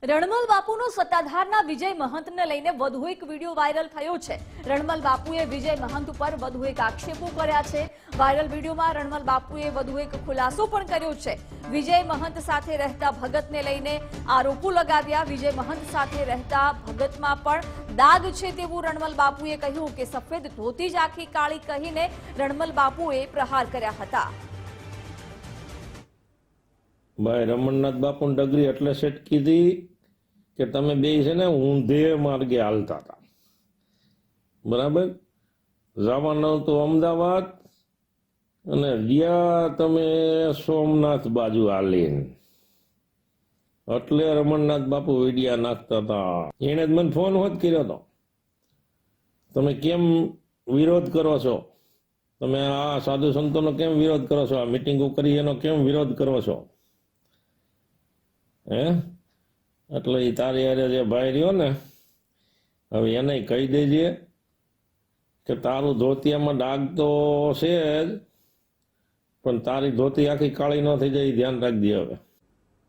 રણમલ બાપુનો સત્તાધારના વિજય મહંતને લઈને વધુ એક વિડીયો વાયરલ થયો છે। રણમલ બાપુએ વિજય મહંત ઉપર વધુ એક આક્ષેપો કર્યા છે। વાયરલ વિડીયોમાં રણમલ બાપુએ વધુ એક ખુલાસો પણ કર્યો છે। વિજય મહંત સાથે રહેતા ભગતને લઈને આરોપો લગાવ્યા। વિજય મહંત સાથે રહેતા ભગતમાં પણ દાગ છે તેવું રણમલ બાપુએ કહ્યું કે સફેદ ધોતી જ આખી કાળી કહીને રણમલ બાપુએ પ્રહાર કર્યા હતા। ભાઈ રમણનાથ બાપુની ડગરી એટલે સેટ કીધી કે તમે બે છે ને ઊંધે માર્ગે હાલતા હતા, બરાબર। જવાનું તો અમદાવાદ અને ગયા તમે સોમનાથ બાજુ હાલીને, એટલે રમણનાથ બાપુ વિડિયા નાખતા હતા। એને જ મને ફોન હોત કર્યો હતો, તમે કેમ વિરોધ કરો છો, તમે આ સાધુ સંતોનો કેમ વિરોધ કરો છો, આ મિટિંગો કરી એનો કેમ વિરોધ કરો છો, હે? એટલે એ તારી હારે જે ભાઈ રહ્યો ને, હવે એને કહી દેજે કે તારું ધોતિયામાં ડાઘ તો છે જ, પણ તારી ધોતી આખી કાળી ન થઈ જાય, ધ્યાન રાખજે હવે।